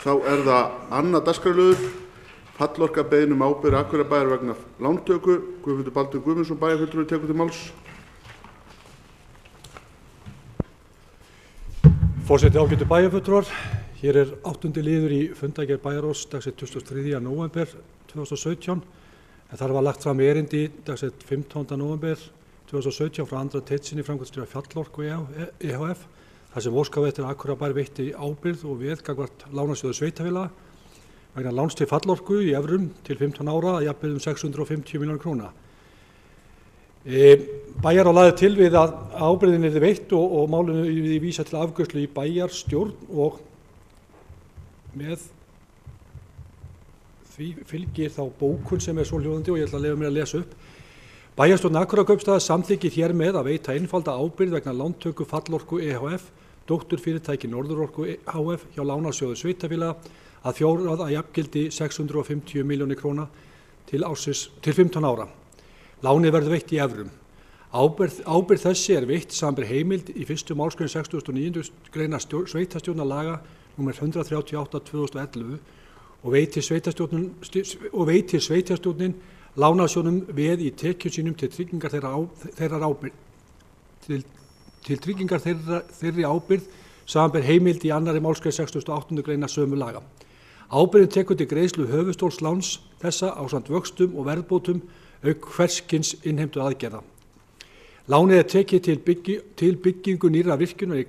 Þá það annað dagskrárliður, Fallorka beiðni ábyrgð Akureyrarbæjar vegna lántöku. Guðmundur Baldvin Guðmundsson, bæjarfulltrúi, tekur til máls. Forseti, ágætu bæjarfulltrúar, hér 8. liður í fundargerð bæjarráðs dagsett 23. nóvember 2017, en þar var lagt fram erindi dagsett 15. nóvember 2017 frá Andra Teitssyni, framkvæmdastjóra Fallorku ehf. þar sem óskað eftir að Akureyrarbær veitti ábyrgð og veð gagnvart lánasjóði sveitarfélaga vegna láns til Fallorku í evrum til 15 ára að jafnvirði 650 milljónir króna. Bæjarráð lagði til við að ábyrgðin yrði veitt og málinu yrði vísað til afgreiðslu í bæjarstjórn og með því fylgir þá bókun sem svohljóðandi og ég ætla að leyfa mér að lesa upp. Bæjarstjórn Akureyrarkaupstaðar samþykkir hér með að veita einfalda ábyrgð vegna lántöku Fallorku ehf. Dótturfyrirtæki Norðurorku hf. Hjá lánasjóði sveitarfélaga að fjárhæð að jafngildi 650 milljónir króna til 15 ára. Lánið verður veitt í evrum. Ábyrgð þessi veitt samanber heimild í 1. málsgrein 69. greinar sveitarstjórnarlaga nr. 138/2011 og veitir sveitarstjórnin lánasjóðnum veð í tekjum sínum til tryggingar þeirri ábyrgð samanber heimild í 2. málsgrein 68. greinar sömu laga. Ábyrgðin tekur til greiðslu höfuðstóls láns þessa ásamt vöxtum og verðbótum auk hvers kyns innheimtu aðgerða. Lánið tekið til byggingu nýrra virkjunar í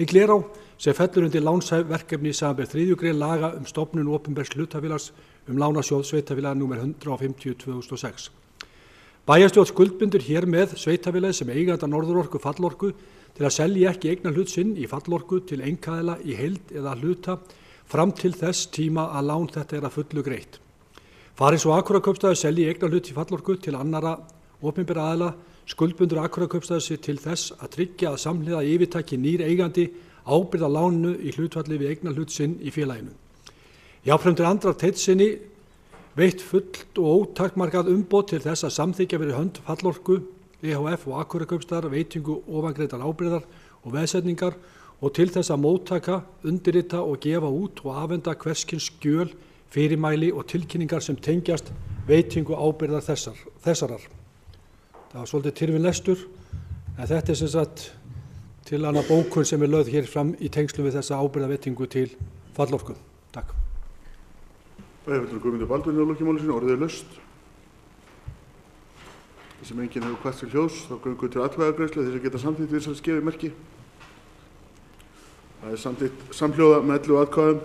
Glerá sem fellur undir lánshæf verkefni samanber 3. grein laga stofnun opinbers hlutafélags lánasjóð sveitarfélaga nr. 150/2006. Bæjarstjórn skuldbindur hér með sveitarfélagi sem eiganda Norðurorku Fallorku til að selja ekki eignarhlut sinn í Fallorku til einkaaðila í heild eða hluta fram til þess tíma að lán þetta að fullu greitt. Fari svo Akureyrarkaupstaður selji eignarhlut í Fallorku til annarra opinberra aðila skuldbindur Akureyrarkaupstaður sig til þess að tryggja að samhliða yfirtaki nýr eigandi ábyrgð á láninu í hlutfalli við eignarhlut sinn í félaginu. Jafnframt Andra Teitssyni veitt fullt og ótakmarkað umboð til þess að samþykkja fyrir hönd Fallorku ehf. Og Akureyrarkaupstaðar veitingu ofangreindar ábyrgðar og veðsetningar og til þess að móttaka, undirrita og gefa út og afhenda hvers kyns skjöl, fyrirmæli og tilkynningar sem tengjast veitingu ábyrgðar þessarar. Það var svolítið tyrfinlestur, en þetta sem sagt til annað bókun sem lögð hér fram í tengslum við þessa ábyrgðarveitingu til Fallorku. Takk. Bæjarfulltrúi Guðmundur Baldvin á lokamáli sínu, orðið laust. Sem enginn hefur hvatt til hljóðs, þá göngum við til atkvæðagreiðslu þeir sem geta samþykkt við þessari skefi merki. Það samþykkt samhljóða með 11 atkvæðum.